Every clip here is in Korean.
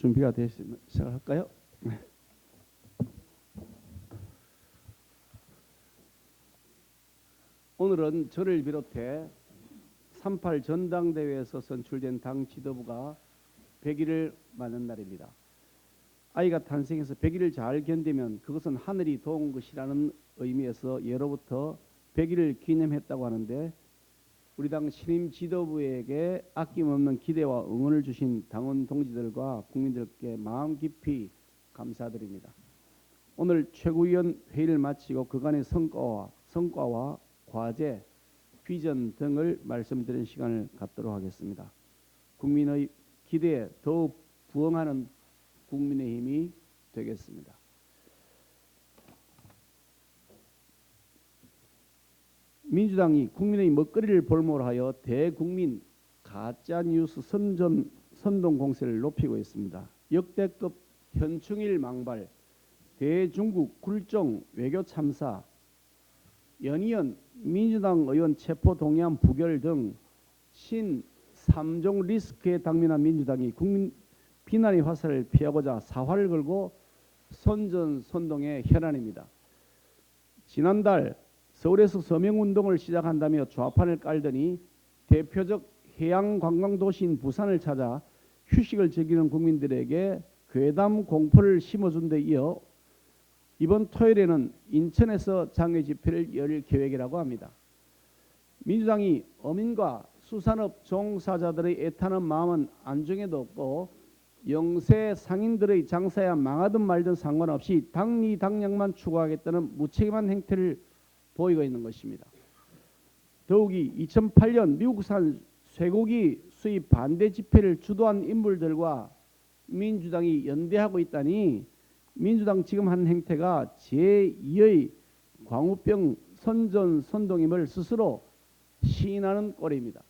준비가 되었으면 시작할까요? 오늘은 저를 비롯해 38 전당대회에서 선출된 당 지도부가 100일을 맞는 날입니다. 아이가 탄생해서 100일을 잘 견디면 그것은 하늘이 도운 것이라는 의미에서 예로부터 100일을 기념했다고 하는데, 우리 당 신임 지도부에게 아낌없는 기대와 응원을 주신 당원 동지들과 국민들께 마음 깊이 감사드립니다. 오늘 최고위원 회의를 마치고 그간의 성과와 과제, 비전 등을 말씀드리는 시간을 갖도록 하겠습니다. 국민의 기대에 더욱 부응하는 국민의힘이 되겠습니다. 민주당이 국민의 먹거리를 볼모로 하여 대국민 가짜뉴스 선동 공세를 높이고 있습니다. 역대급 현충일 망발, 대중국 굴종 외교 참사, 연이은 민주당 의원 체포 동의안 부결 등 신 3종 리스크에 당면한 민주당이 국민 비난의 화살을 피하고자 사활을 걸고 선전선동의 현안입니다. 지난달 서울에서 서명운동을 시작한다며 좌판을 깔더니 대표적 해양관광도시인 부산을 찾아 휴식을 즐기는 국민들에게 괴담 공포를 심어준 데 이어 이번 토요일에는 인천에서 장외 집회를 열 계획이라고 합니다. 민주당이 어민과 수산업 종사자들의 애타는 마음은 안중에도 없고 영세 상인들의 장사야 망하든 말든 상관없이 당리당략만 추구하겠다는 무책임한 행태를 보이고 있는 것입니다. 더욱이 2008년 미국산 쇠고기 수입 반대 집회를 주도한 인물들과 민주당이 연대하고 있다니 민주당 지금 한 행태가 제2의 광우병 선전선동임을 스스로 시인하는 꼴입니다.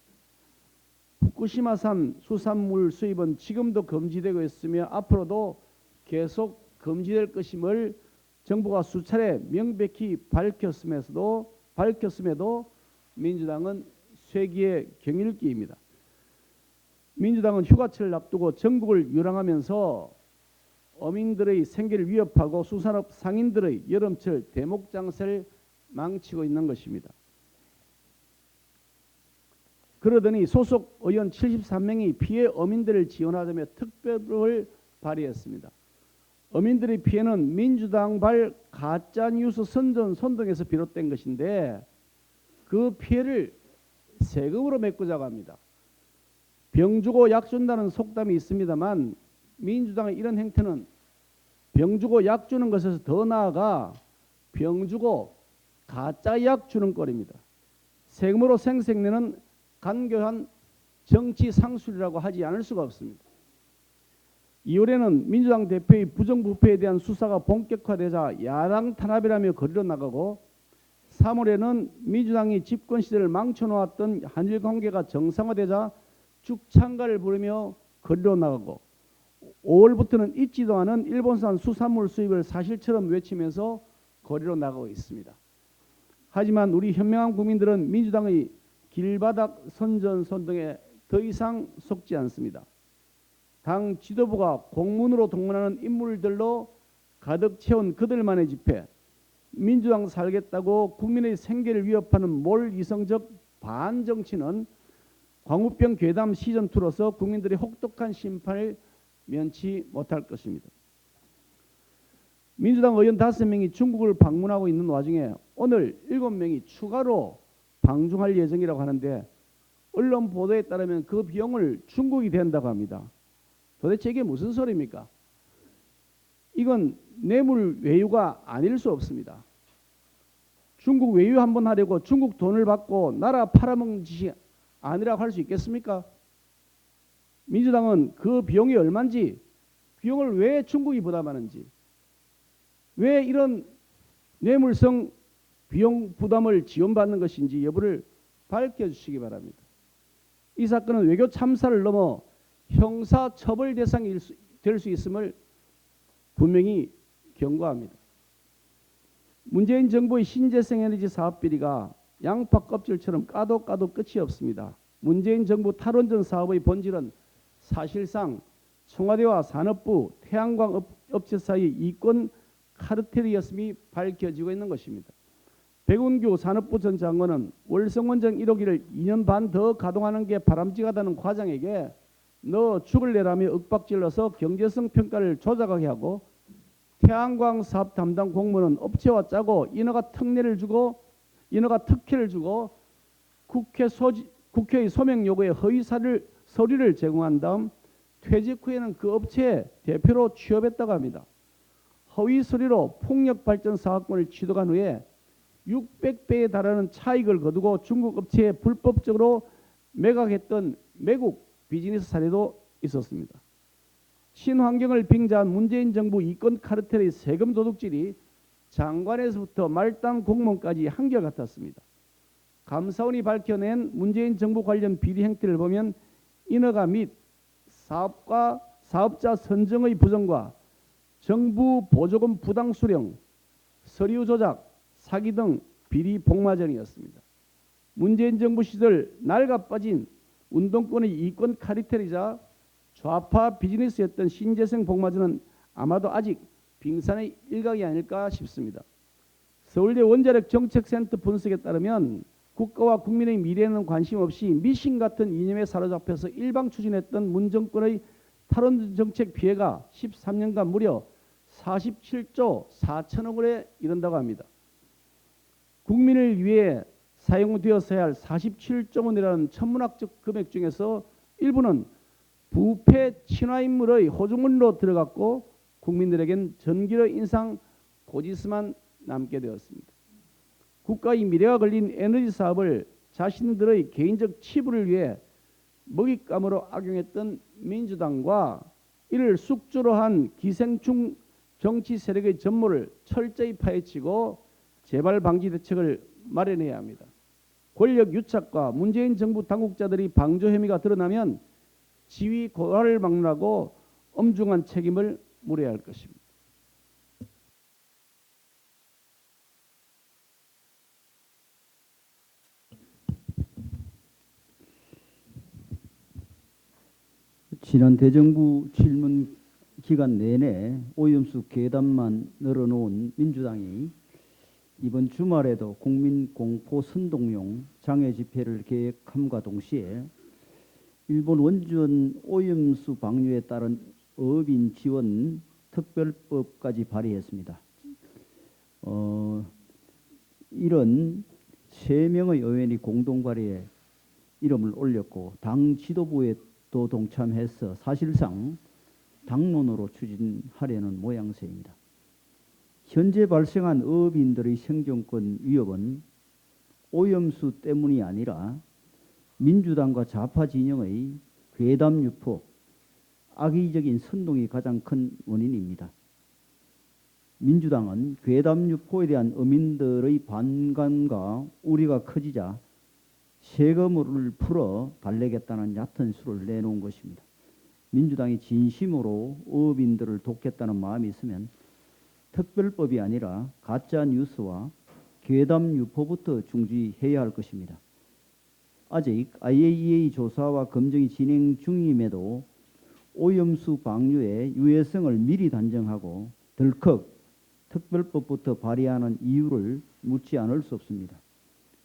후쿠시마산 수산물 수입은 지금도 금지되고 있으며 앞으로도 계속 금지될 것임을 정부가 수차례 명백히 밝혔음에도 민주당은 쇠기의 경일기입니다. 민주당은 휴가철을 앞두고 전국을 유랑하면서 어민들의 생계를 위협하고 수산업 상인들의 여름철 대목장사를 망치고 있는 것입니다. 그러더니 소속 의원 73명이 피해 어민들을 지원하자며 특별을 발의했습니다. 어민들의 피해는 민주당발 가짜뉴스 선전선동에서 비롯된 것인데 그 피해를 세금으로 메꾸자고 합니다. 병 주고 약 준다는 속담이 있습니다만 민주당의 이런 행태는 병 주고 약 주는 것에서 더 나아가 병 주고 가짜 약 주는 꼴입니다. 세금으로 생색내는 간교한 정치 상술이라고 하지 않을 수가 없습니다. 2월에는 민주당 대표의 부정부패에 대한 수사가 본격화되자 야당 탄압이라며 거리로 나가고 3월에는 민주당이 집권 시대를 망쳐놓았던 한일 관계가 정상화되자 죽창가를 부르며 거리로 나가고 5월부터는 잊지도 않은 일본산 수산물 수입을 사실처럼 외치면서 거리로 나가고 있습니다. 하지만 우리 현명한 국민들은 민주당의 길바닥 선전선동에 더 이상 속지 않습니다. 당 지도부가 공문으로 동원하는 인물들로 가득 채운 그들만의 집회, 민주당 살겠다고 국민의 생계를 위협하는 몰이성적 반정치는 광우병 괴담 시즌2로서 국민들의 혹독한 심판을 면치 못할 것입니다. 민주당 의원 5명이 중국을 방문하고 있는 와중에 오늘 7명이 추가로 방중할 예정이라고 하는데 언론 보도에 따르면 그 비용을 중국이 된다고 합니다. 도대체 이게 무슨 소리입니까? 이건 뇌물 외유가 아닐 수 없습니다. 중국 외유 한번 하려고 중국 돈을 받고 나라 팔아먹는 짓이 아니라고 할 수 있겠습니까? 민주당은 그 비용이 얼마인지, 비용을 왜 중국이 부담하는지, 왜 이런 뇌물성 비용 부담을 지원받는 것인지 여부를 밝혀주시기 바랍니다. 이 사건은 외교 참사를 넘어 형사처벌 대상이 될 수 있음을 분명히 경고합니다. 문재인 정부의 신재생에너지 사업 비리가 양파 껍질처럼 까도 끝이 없습니다. 문재인 정부 탈원전 사업의 본질은 사실상 청와대와 산업부, 태양광 업체 사이의 이권 카르텔이었음이 밝혀지고 있는 것입니다. 백운규 산업부 전 장관은 월성원전 1호기를 2년 반 더 가동하는 게 바람직하다는 과장에게 너 죽을래라며 윽박질러서 경제성 평가를 조작하게 하고, 태양광 사업 담당 공무원은 업체와 짜고 인허가 특혜를 주고 국회의 소명 요구에 허위 서류를 제공한 다음 퇴직 후에는 그 업체의 대표로 취업했다고 합니다. 허위 서류로 풍력발전 사업권을 취득한 후에 600배에 달하는 차익을 거두고 중국 업체에 불법적으로 매각했던 매국 비즈니스 사례도 있었습니다. 친환경을 빙자한 문재인 정부 이권 카르텔의 세금 도둑질이 장관에서부터 말단 공무원까지 한결같았습니다. 감사원이 밝혀낸 문재인 정부 관련 비리 행태를 보면 인허가 및 사업자 선정의 부정과 정부 보조금 부당 수령, 서류 조작, 사기 등 비리 복마전이었습니다. 문재인 정부 시절 낡아 빠진 운동권의 이권 카르텔이자 좌파 비즈니스였던 신재생 복마전은 아마도 아직 빙산의 일각이 아닐까 싶습니다. 서울대 원자력 정책센터 분석에 따르면 국가와 국민의 미래에는 관심 없이 미신 같은 이념에 사로잡혀서 일방 추진했던 문 정권의 탈원 정책 피해가 13년간 무려 47조 4천억 원에 이른다고 합니다. 국민을 위해 사용되었어야 할 47조 원이라는 천문학적 금액 중에서 일부는 부패 친화인물의 호주머니로 들어갔고 국민들에겐 전기료 인상 고지서만 남게 되었습니다. 국가의 미래가 걸린 에너지 사업을 자신들의 개인적 치부를 위해 먹잇감으로 악용했던 민주당과 이를 숙주로 한 기생충 정치 세력의 전모를 철저히 파헤치고 재발 방지 대책을 마련해야 합니다. 권력 유착과 문재인 정부 당국자들이 방조 혐의가 드러나면 지위 고하를 막론하고 엄중한 책임을 물어야 할 것입니다. 지난 대정부 질문 기간 내내 오염수 괴담만 늘어놓은 민주당이 이번 주말에도 국민 공포 선동용 장외 집회를 계획함과 동시에 일본 원전 오염수 방류에 따른 어업인 지원 특별법까지 발의했습니다. 이런 3명의 의원이 공동 발의에 이름을 올렸고 당 지도부에도 동참해서 사실상 당론으로 추진하려는 모양새입니다. 현재 발생한 어업인들의 생존권 위협은 오염수 때문이 아니라 민주당과 좌파 진영의 괴담 유포, 악의적인 선동이 가장 큰 원인입니다. 민주당은 괴담 유포에 대한 어민들의 반감과 우려가 커지자 세금을 풀어 달래겠다는 얕은 수를 내놓은 것입니다. 민주당이 진심으로 어업인들을 돕겠다는 마음이 있으면 특별법이 아니라 가짜 뉴스와 괴담 유포부터 중지해야 할 것입니다. 아직 IAEA 조사와 검증이 진행 중임에도 오염수 방류의 유해성을 미리 단정하고 덜컥 특별법부터 발의하는 이유를 묻지 않을 수 없습니다.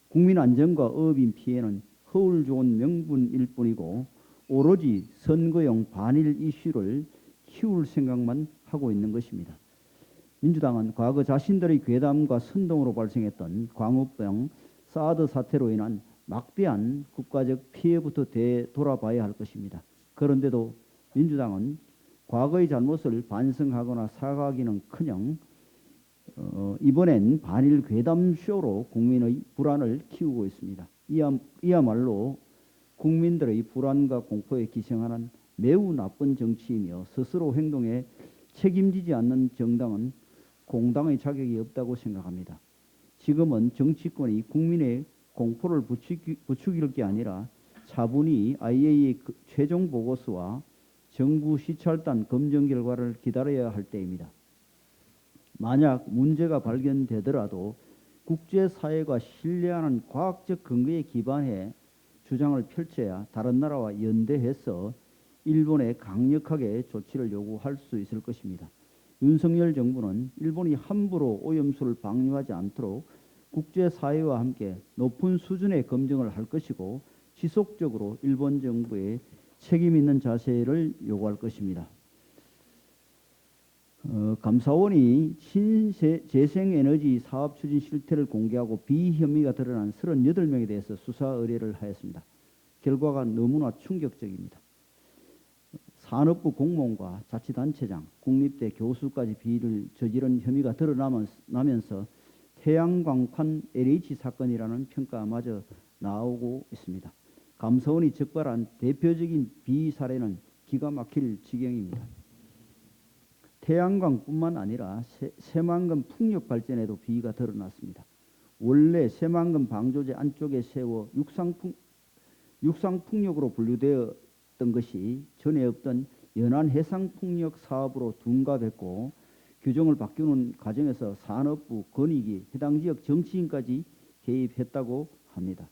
국민 안전과 어업인 피해는 허울 좋은 명분일 뿐이고 오로지 선거용 반일 이슈를 키울 생각만 하고 있는 것입니다. 민주당은 과거 자신들의 괴담과 선동으로 발생했던 광우병, 사드 사태로 인한 막대한 국가적 피해부터 되돌아봐야 할 것입니다. 그런데도 민주당은 과거의 잘못을 반성하거나 사과하기는커녕 이번엔 반일 괴담쇼로 국민의 불안을 키우고 있습니다. 이야말로 국민들의 불안과 공포에 기생하는 매우 나쁜 정치이며 스스로 행동에 책임지지 않는 정당은 공당의 자격이 없다고 생각합니다. 지금은 정치권이 국민의 공포를 부추길 게 아니라 차분히 IAEA 최종 보고서와 정부 시찰단 검증 결과를 기다려야 할 때입니다. 만약 문제가 발견되더라도 국제사회가 신뢰하는 과학적 근거에 기반해 주장을 펼쳐야 다른 나라와 연대해서 일본에 강력하게 조치를 요구할 수 있을 것입니다. 윤석열 정부는 일본이 함부로 오염수를 방류하지 않도록 국제사회와 함께 높은 수준의 검증을 할 것이고 지속적으로 일본 정부의 책임 있는 자세를 요구할 것입니다. 감사원이 신재생에너지 사업 추진 실태를 공개하고 비혐의가 드러난 38명에 대해서 수사 의뢰를 하였습니다. 결과가 너무나 충격적입니다. 산업부 공무원과 자치단체장, 국립대 교수까지 비리를 저지른 혐의가 드러나면서 태양광판 LH 사건이라는 평가마저 나오고 있습니다. 감사원이 적발한 대표적인 비리 사례는 기가 막힐 지경입니다. 태양광뿐만 아니라 새만금 풍력 발전에도 비리가 드러났습니다. 원래 새만금 방조제 안쪽에 세워 육상풍력으로 분류되었던 것이 전에 없던 연안해상풍력 사업으로 둔갑했고 규정을 바꾸는 과정에서 산업부, 건익위, 해당 지역 정치인까지 개입했다고 합니다.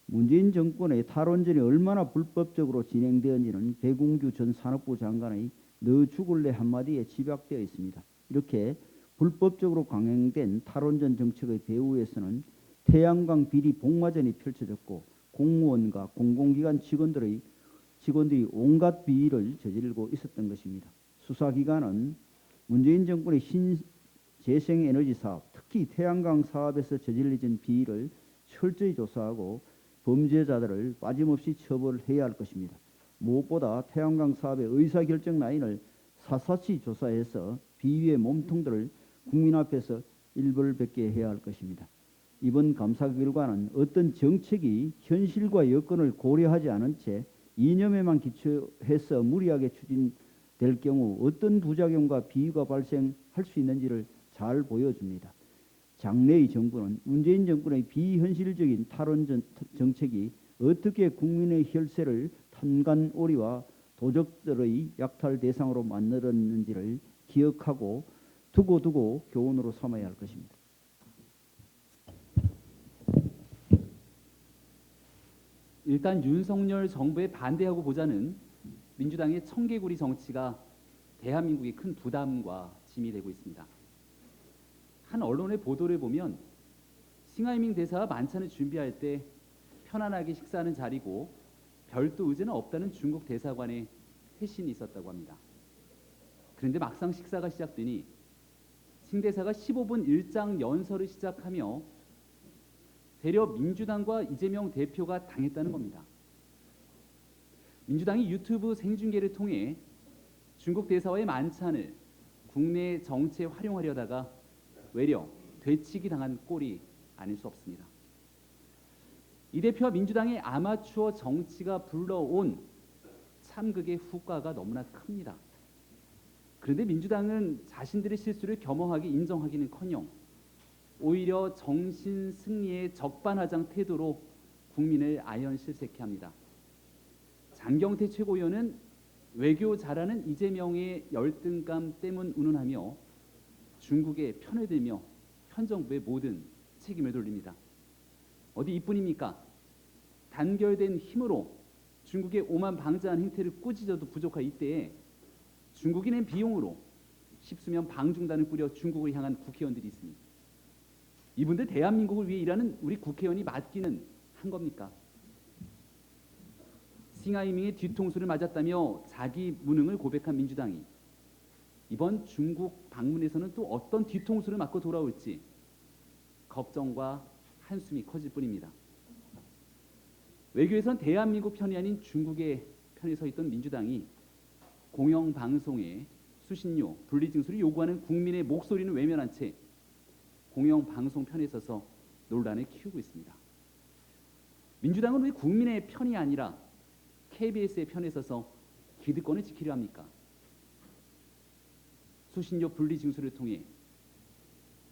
문재인 정권의 탈원전이 얼마나 불법적으로 진행되었는지는 배궁규 전 산업부 장관의 너 죽을래 한마디에 집약되어 있습니다. 이렇게 불법적으로 강행된 탈원전 정책의 배후에서는 태양광 비리 복마전이 펼쳐졌고 공무원과 공공기관 직원들이 온갖 비리를 저지르고 있었던 것입니다. 수사기관은 문재인 정권의 신재생에너지 사업, 특히 태양광 사업에서 저질러진 비리를 철저히 조사하고 범죄자들을 빠짐없이 처벌해야 할 것입니다. 무엇보다 태양광 사업의 의사결정 라인을 샅샅이 조사해서 비위의 몸통들을 국민 앞에서 일벌백계 해야 할 것입니다. 이번 감사 결과는 어떤 정책이 현실과 여건을 고려하지 않은 채 이념에만 기초해서 무리하게 추진될 경우 어떤 부작용과 비위가 발생할 수 있는지를 잘 보여줍니다. 장래의 정부는 문재인 정권의 비현실적인 탈원전 정책이 어떻게 국민의 혈세를 탄간오리와 도적들의 약탈 대상으로 만들었는지를 기억하고 두고두고 교훈으로 삼아야 할 것입니다. 일단 윤석열 정부에 반대하고 보자는 민주당의 청개구리 정치가 대한민국의 큰 부담과 짐이 되고 있습니다. 한 언론의 보도를 보면 싱하이밍 대사가 만찬을 준비할 때 편안하게 식사하는 자리고 별도 의제는 없다는 중국 대사관의 회신이 있었다고 합니다. 그런데 막상 식사가 시작되니 싱 대사가 15분 일장 연설을 시작하며 대려 민주당과 이재명 대표가 당했다는 겁니다. 민주당이 유튜브 생중계를 통해 중국 대사와의 만찬을 국내 정치에 활용하려다가 외려 되치기 당한 꼴이 아닐 수 없습니다. 이 대표와 민주당의 아마추어 정치가 불러온 참극의 후과가 너무나 큽니다. 그런데 민주당은 자신들의 실수를 겸허하게 인정하기는커녕 오히려 정신 승리의 적반하장 태도로 국민을 아연실색케 합니다. 장경태 최고위원은 외교 잘하는 이재명의 열등감 때문 운운하며 중국의 편을 들며 현 정부의 모든 책임을 돌립니다. 어디 이뿐입니까? 단결된 힘으로 중국의 오만방자한 행태를 꾸짖어도 부족할 이때에 중국이 낸 비용으로 십수년 방중단을 꾸려 중국을 향한 국회의원들이 있습니다. 이분들 대한민국을 위해 일하는 우리 국회의원이 맞기는 한 겁니까? 싱하이밍의 뒤통수를 맞았다며 자기 무능을 고백한 민주당이 이번 중국 방문에서는 또 어떤 뒤통수를 맞고 돌아올지 걱정과 한숨이 커질 뿐입니다. 외교에선 대한민국 편이 아닌 중국의 편에 서 있던 민주당이 공영방송에 수신료, 분리징수를 요구하는 국민의 목소리는 외면한 채 공영방송 편에 서서 논란을 키우고 있습니다. 민주당은 왜 국민의 편이 아니라 KBS의 편에 서서 기득권을 지키려 합니까? 수신료 분리징수를 통해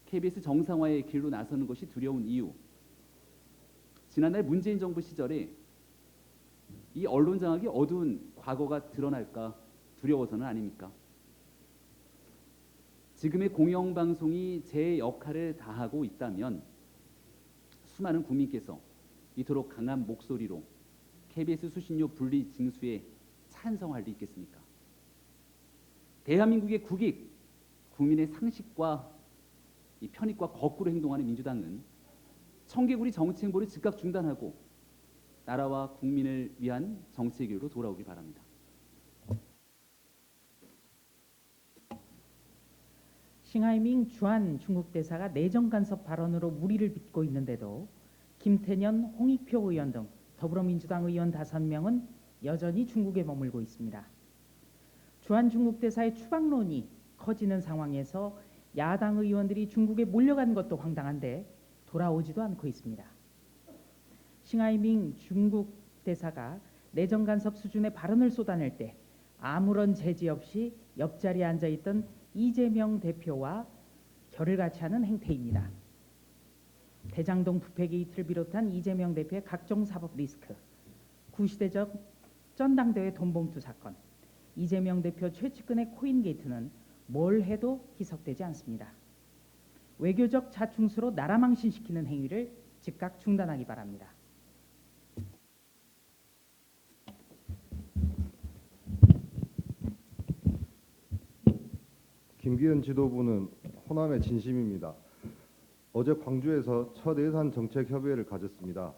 KBS 정상화의 길로 나서는 것이 두려운 이유. 지난날 문재인 정부 시절에 이 언론 장악이 어두운 과거가 드러날까 두려워서는 아닙니까? 지금의 공영방송이 제 역할을 다하고 있다면 수많은 국민께서 이토록 강한 목소리로 KBS 수신료 분리 징수에 찬성할 리 있겠습니까? 대한민국의 국익, 국민의 상식과 이 편익과 거꾸로 행동하는 민주당은 청개구리 정치 행보를 즉각 중단하고 나라와 국민을 위한 정치의 길로 돌아오길 바랍니다. 싱하이밍 주한 중국 대사가 내정 간섭 발언으로 물의를 빚고 있는데도 김태년, 홍익표 의원 등 더불어민주당 의원 5명은 여전히 중국에 머물고 있습니다. 주한 중국 대사의 추방론이 커지는 상황에서 야당 의원들이 중국에 몰려간 것도 황당한데 돌아오지도 않고 있습니다. 싱하이밍 중국 대사가 내정 간섭 수준의 발언을 쏟아낼 때 아무런 제지 없이 옆자리에 앉아있던 이재명 대표와 결을 같이 하는 행태입니다. 대장동 부패 게이트를 비롯한 이재명 대표의 각종 사법 리스크, 구시대적 전당대회 돈봉투 사건, 이재명 대표 최측근의 코인 게이트는 뭘 해도 희석되지 않습니다. 외교적 자충수로 나라 망신시키는 행위를 즉각 중단하기 바랍니다. 김기현 지도부는 호남의 진심입니다. 어제 광주에서 첫 예산 정책 협의회를 가졌습니다.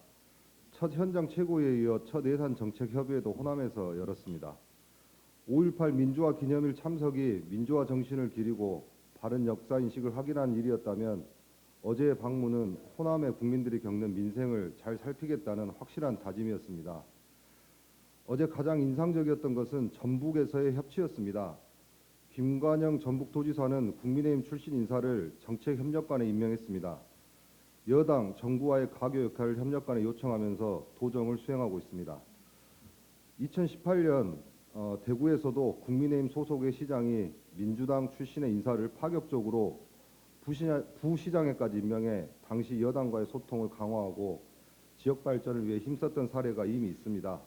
첫 현장 최고위에 이어 첫 예산 정책 협의회도 호남에서 열었습니다. 5.18 민주화 기념일 참석이 민주화 정신을 기리고 바른 역사 인식을 확인한 일이었다면 어제의 방문은 호남의 국민들이 겪는 민생을 잘 살피겠다는 확실한 다짐이었습니다. 어제 가장 인상적이었던 것은 전북에서의 협치였습니다. 김관영 전북도지사는 국민의힘 출신 인사를 정책협력관에 임명했습니다. 여당, 정부와의 가교 역할을 협력관에 요청하면서 도정을 수행하고 있습니다. 2018년 대구에서도 국민의힘 소속의 시장이 민주당 출신의 인사를 파격적으로 부시장에까지 임명해 당시 여당과의 소통을 강화하고 지역 발전을 위해 힘썼던 사례가 이미 있습니다.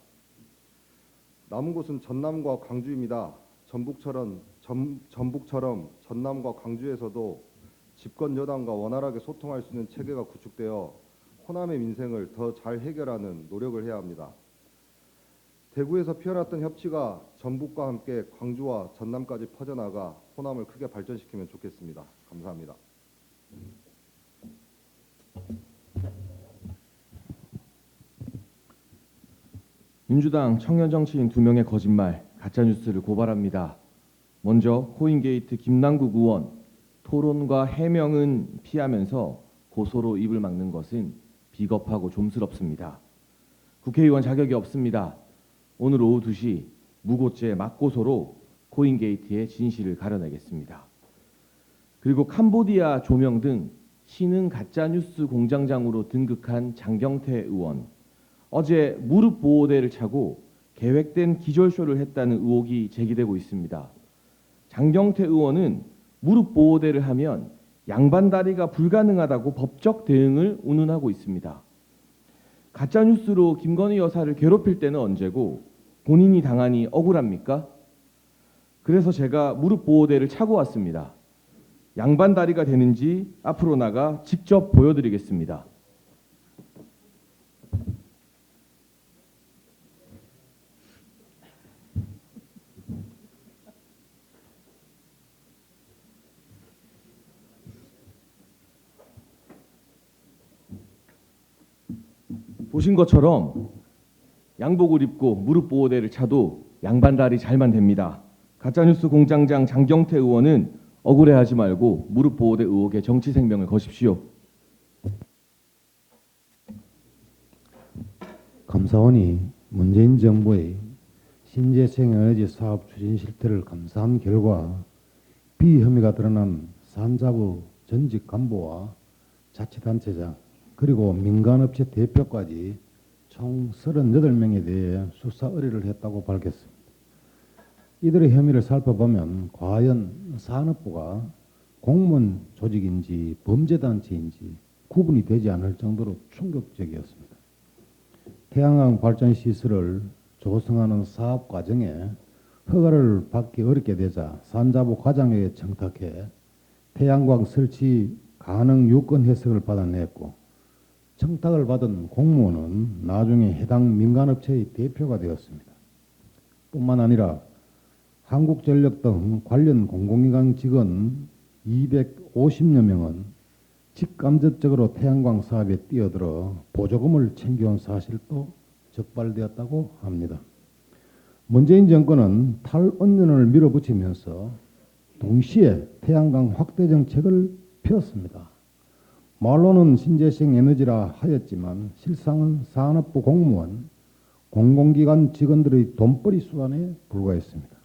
남은 곳은 전남과 광주입니다. 전북처럼 전남과 광주에서도 집권 여당과 원활하게 소통할 수 있는 체계가 구축되어 호남의 민생을 더 잘 해결하는 노력을 해야 합니다. 대구에서 피어났던 협치가 전북과 함께 광주와 전남까지 퍼져나가 호남을 크게 발전시키면 좋겠습니다. 감사합니다. 민주당 청년 정치인 2명의 거짓말, 가짜뉴스를 고발합니다. 먼저 코인게이트 김남국 의원, 토론과 해명은 피하면서 고소로 입을 막는 것은 비겁하고 좀스럽습니다. 국회의원 자격이 없습니다. 오늘 오후 2시 무고죄 맞고소로 코인게이트의 진실을 가려내겠습니다. 그리고 캄보디아 조명 등 신흥 가짜뉴스 공장장으로 등극한 장경태 의원, 어제 무릎 보호대를 차고 계획된 기절쇼를 했다는 의혹이 제기되고 있습니다. 장경태 의원은 무릎 보호대를 하면 양반다리가 불가능하다고 법적 대응을 운운하고 있습니다. 가짜뉴스로 김건희 여사를 괴롭힐 때는 언제고 본인이 당하니 억울합니까? 그래서 제가 무릎 보호대를 차고 왔습니다. 양반다리가 되는지 앞으로 나가 직접 보여드리겠습니다. 보신 것처럼 양복을 입고 무릎 보호대를 차도 양반다리 잘만 됩니다. 가짜뉴스 공장장 장경태 의원은 억울해하지 말고 무릎 보호대 의혹의 정치 생명을 거십시오. 감사원이 문재인 정부의 신재생에너지 사업 추진 실태를 감사한 결과 비혐의가 드러난 산자부 전직 간부와 자치단체장 그리고 민간업체 대표까지 총 38명에 대해 수사 의뢰를 했다고 밝혔습니다. 이들의 혐의를 살펴보면 과연 산업부가 공무원 조직인지 범죄단체인지 구분이 되지 않을 정도로 충격적이었습니다. 태양광 발전 시설을 조성하는 사업 과정에 허가를 받기 어렵게 되자 산자부 과장회에 청탁해 태양광 설치 가능 요건 해석을 받아냈고 청탁을 받은 공무원은 나중에 해당 민간업체의 대표가 되었습니다. 뿐만 아니라 한국전력 등 관련 공공기관 직원 250여 명은 직간접적으로 태양광 사업에 뛰어들어 보조금을 챙겨온 사실도 적발되었다고 합니다. 문재인 정권은 탈원전을 밀어붙이면서 동시에 태양광 확대 정책을 펴었습니다. 말로는 신재생 에너지라 하였지만 실상은 산업부 공무원, 공공기관 직원들의 돈벌이 수단에 불과했습니다.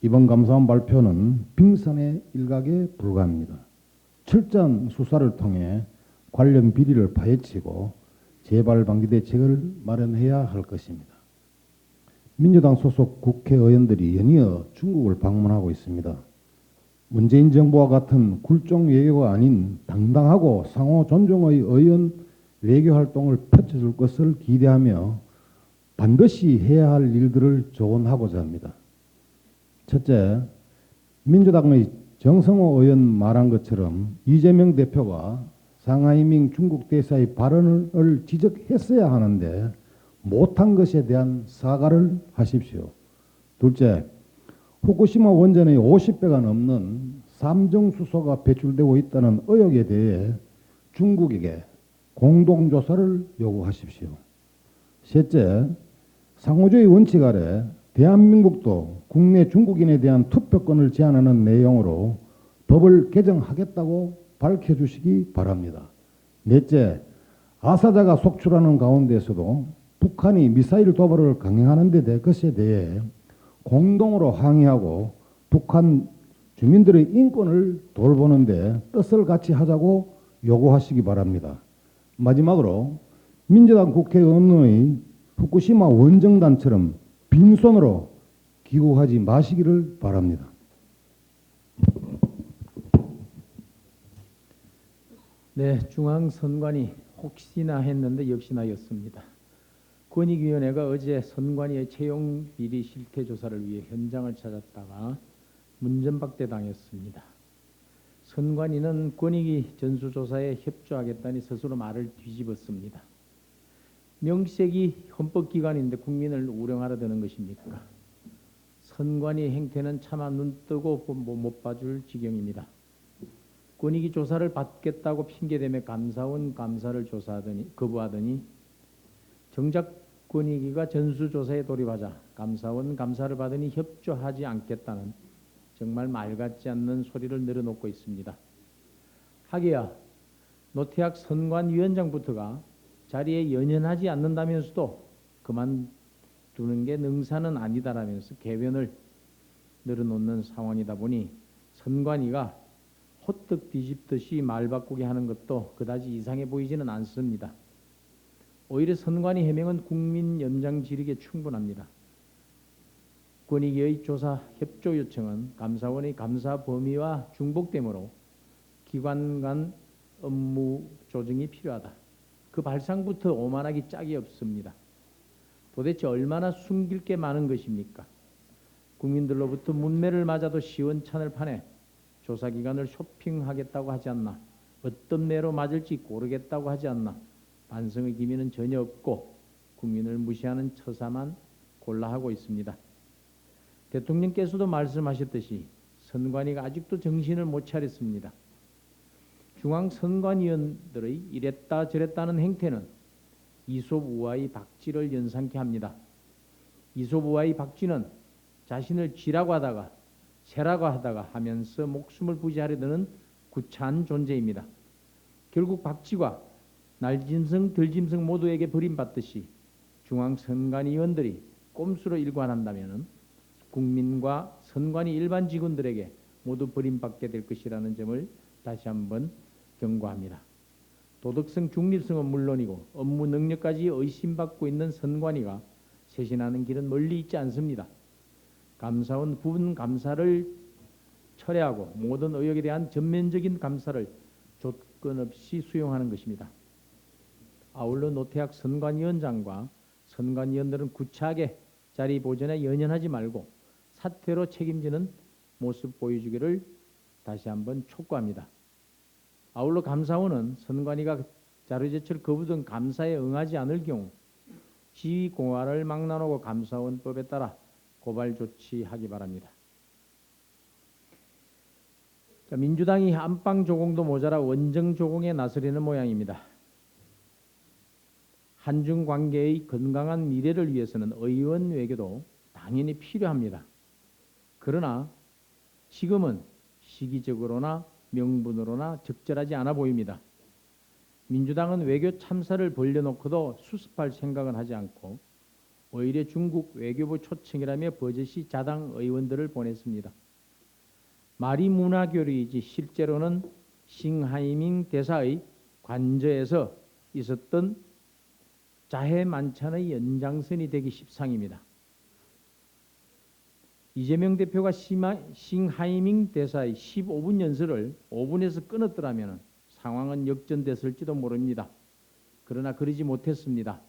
이번 감사원 발표는 빙산의 일각에 불과합니다. 철저한 수사를 통해 관련 비리를 파헤치고 재발 방지 대책을 마련해야 할 것입니다. 민주당 소속 국회의원들이 연이어 중국을 방문하고 있습니다. 문재인 정부와 같은 굴종 외교가 아닌 당당하고 상호 존중의 의원 외교 활동을 펼쳐줄 것을 기대하며 반드시 해야 할 일들을 조언하고자 합니다. 첫째, 민주당의 정성호 의원 말한 것처럼 이재명 대표가 상하이밍 중국 대사의 발언을 지적했어야 하는데 못한 것에 대한 사과를 하십시오. 둘째, 후쿠시마 원전의 50배가 넘는 삼정수소가 배출되고 있다는 의혹에 대해 중국에게 공동조사를 요구하십시오. 셋째, 상호주의 원칙 아래 대한민국도 국내 중국인에 대한 투표권을 제한하는 내용으로 법을 개정하겠다고 밝혀주시기 바랍니다. 넷째, 아사자가 속출하는 가운데서도 북한이 미사일 도발을 강행하는 데 것에 대해 공동으로 항의하고 북한 주민들의 인권을 돌보는 데 뜻을 같이 하자고 요구하시기 바랍니다. 마지막으로 민주당 국회의원의 후쿠시마 원정단처럼 빈손으로 귀국하지 마시기를 바랍니다. 네, 중앙선관위 혹시나 했는데 역시나였습니다. 권익위원회가 어제 선관위의 채용 비리 실태 조사를 위해 현장을 찾았다가 문전박대당했습니다. 선관위는 권익위 전수조사에 협조하겠다니 스스로 말을 뒤집었습니다. 명색이 헌법기관인데 국민을 우롱하려 드는 것입니까? 선관위 행태는 차마 눈뜨고 못 봐줄 지경입니다. 권익위 조사를 받겠다고 핑계대며 감사원 감사를 거부하더니 정작 권익위가 전수조사에 돌입하자 감사원 감사를 받으니 협조하지 않겠다는 정말 말 같지 않는 소리를 늘어놓고 있습니다. 하기야 노태학 선관위원장부터가 자리에 연연하지 않는다면서도 그만두는 게 능사는 아니다라면서 개변을 늘어놓는 상황이다 보니 선관위가 호떡 뒤집듯이 말 바꾸게 하는 것도 그다지 이상해 보이지는 않습니다. 오히려 선관위 해명은 국민 연장 지르기에 충분합니다. 권익위의 조사 협조 요청은 감사원의 감사 범위와 중복되므로 기관 간 업무 조정이 필요하다. 그 발상부터 오만하기 짝이 없습니다. 도대체 얼마나 숨길 게 많은 것입니까? 국민들로부터 문매를 맞아도 시원찮을 판에 조사기관을 쇼핑하겠다고 하지 않나, 어떤 매로 맞을지 고르겠다고 하지 않나, 반성의 기미는 전혀 없고 국민을 무시하는 처사만 골라하고 있습니다. 대통령께서도 말씀하셨듯이 선관위가 아직도 정신을 못 차렸습니다. 중앙선관위원들의 이랬다 저랬다는 행태는 이솝우화의 박쥐를 연상케 합니다. 이솝우화의 박쥐는 자신을 쥐라고 하다가 새라고 하다가 하면서 목숨을 부지하려 드는 구차한 존재입니다. 결국 박쥐가 날짐승 들짐승 모두에게 버림받듯이 중앙선관위원들이 꼼수로 일관한다면 국민과 선관위 일반 직원들에게 모두 버림받게 될 것이라는 점을 다시 한번 경고합니다. 도덕성 중립성은 물론이고 업무 능력까지 의심받고 있는 선관위가 쇄신하는 길은 멀리 있지 않습니다. 감사원 부분 감사를 철회하고 모든 의혹에 대한 전면적인 감사를 조건 없이 수용하는 것입니다. 아울러 노태학 선관위원장과 선관위원들은 구차하게 자리 보존에 연연하지 말고 사퇴로 책임지는 모습 보여주기를 다시 한번 촉구합니다. 아울러 감사원은 선관위가 자료제출 거부 등 감사에 응하지 않을 경우 지휘공화를 막론하고 감사원법에 따라 고발 조치하기 바랍니다. 자, 민주당이 안방 조공도 모자라 원정 조공에 나서려는 모양입니다. 한중 관계의 건강한 미래를 위해서는 의원 외교도 당연히 필요합니다. 그러나 지금은 시기적으로나 명분으로나 적절하지 않아 보입니다. 민주당은 외교 참사를 벌려놓고도 수습할 생각은 하지 않고 오히려 중국 외교부 초청이라며 버젓이 자당 의원들을 보냈습니다. 말이 문화교류이지 실제로는 싱하이밍 대사의 관저에서 있었던 자해만찬의 연장선이 되기 십상입니다. 이재명 대표가 싱하이밍 대사의 15분 연설을 5분에서 끊었더라면 상황은 역전됐을지도 모릅니다. 그러나 그러지 못했습니다.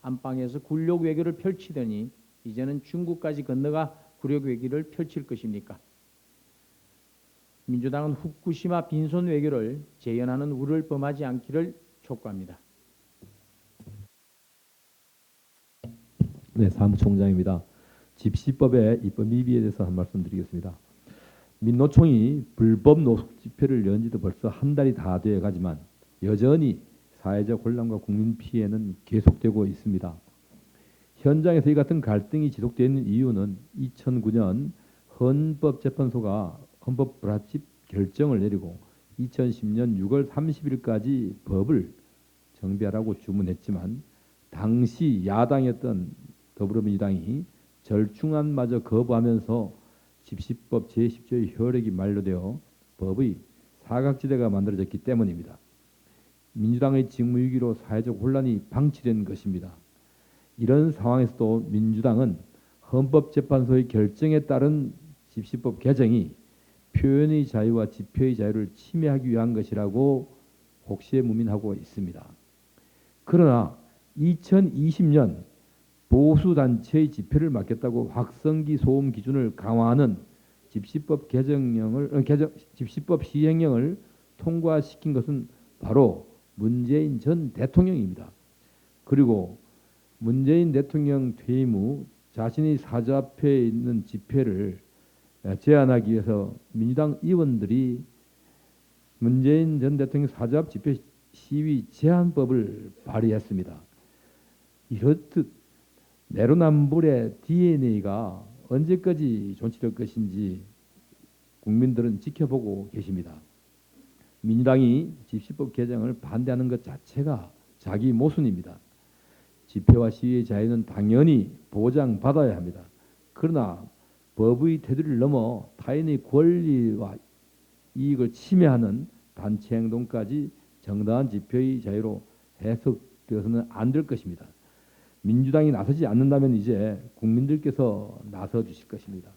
안방에서 굴욕 외교를 펼치더니 이제는 중국까지 건너가 굴욕 외교를 펼칠 것입니까? 민주당은 후쿠시마 빈손 외교를 재현하는 우를 범하지 않기를 촉구합니다. 네, 사무총장입니다. 집시법의 입법 미비에 대해서 한 말씀 드리겠습니다. 민노총이 불법 노숙 집회를 연 지도 벌써 한 달이 다 되어 가지만 여전히 사회적 혼란과 국민 피해는 계속되고 있습니다. 현장에서 이 같은 갈등이 지속되는 이유는 2009년 헌법재판소가 헌법 불합치 결정을 내리고 2010년 6월 30일까지 법을 정비하라고 주문했지만 당시 야당이었던 더불어민주당이 절충안마저 거부하면서 집시법 제10조의 효력이 만료되어 법의 사각지대가 만들어졌기 때문입니다. 민주당의 직무유기로 사회적 혼란이 방치된 것입니다. 이런 상황에서도 민주당은 헌법재판소의 결정에 따른 집시법 개정이 표현의 자유와 집회의 자유를 침해하기 위한 것이라고 혹시무민하고 있습니다. 그러나 2020년 보수단체의 집회를 막겠다고 확성기 소음 기준을 강화하는 집시법 집시법 시행령을 통과시킨 것은 바로 문재인 전 대통령입니다. 그리고 문재인 대통령 퇴임 후 자신이 사저앞에 있는 집회를 제한하기 위해서 민주당 의원들이 문재인 전 대통령 사저앞 집회 시위 제한법을 발의했습니다. 이렇듯 내로남불의 DNA가 언제까지 존치될 것인지 국민들은 지켜보고 계십니다. 민주당이 집시법 개정을 반대하는 것 자체가 자기 모순입니다. 집회와 시위의 자유는 당연히 보장받아야 합니다. 그러나 법의 테두리를 넘어 타인의 권리와 이익을 침해하는 단체 행동까지 정당한 집회의 자유로 해석되어서는 안 될 것입니다. 민주당이 나서지 않는다면 이제 국민들께서 나서 주실 것입니다.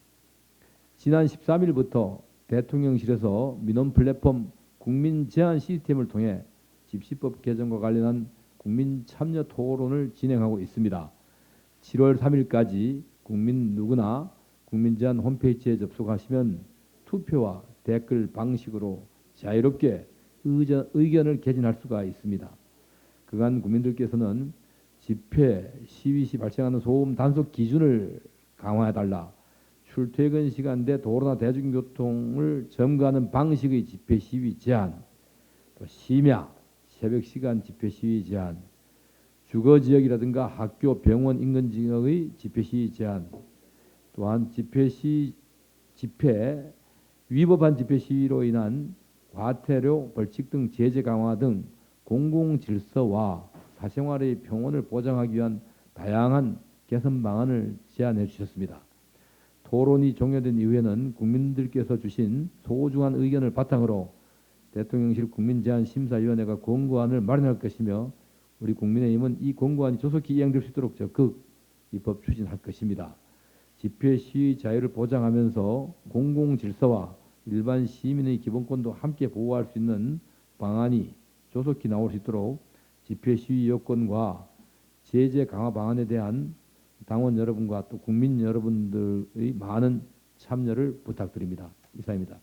지난 13일부터 대통령실에서 민원 플랫폼 국민 제안 시스템을 통해 집시법 개정과 관련한 국민 참여 토론을 진행하고 있습니다. 7월 3일까지 국민 누구나 국민 제안 홈페이지에 접속하시면 투표와 댓글 방식으로 자유롭게 의견을 개진할 수가 있습니다. 그간 국민들께서는 집회, 시위 시 발생하는 소음 단속 기준을 강화해달라, 출퇴근 시간대 도로나 대중교통을 점거하는 방식의 집회 시위 제한, 또 심야, 새벽 시간 집회 시위 제한, 주거 지역이라든가 학교, 병원 인근 지역의 집회 시위 제한, 또한 집회 위법한 집회 시위로 인한 과태료, 벌칙 등 제재 강화 등 공공 질서와 사생활의 평온을 보장하기 위한 다양한 개선 방안을 제안해 주셨습니다. 토론이 종료된 이후에는 국민들께서 주신 소중한 의견을 바탕으로 대통령실 국민제안심사위원회가 권고안을 마련할 것이며 우리 국민의힘은 이 권고안이 조속히 이행될 수 있도록 적극 입법 추진할 것입니다. 집회 시위 자유를 보장하면서 공공질서와 일반 시민의 기본권도 함께 보호할 수 있는 방안이 조속히 나올 수 있도록 집회 시위 여건과 제재 강화 방안에 대한 당원 여러분과 또 국민 여러분들의 많은 참여를 부탁드립니다. 이상입니다.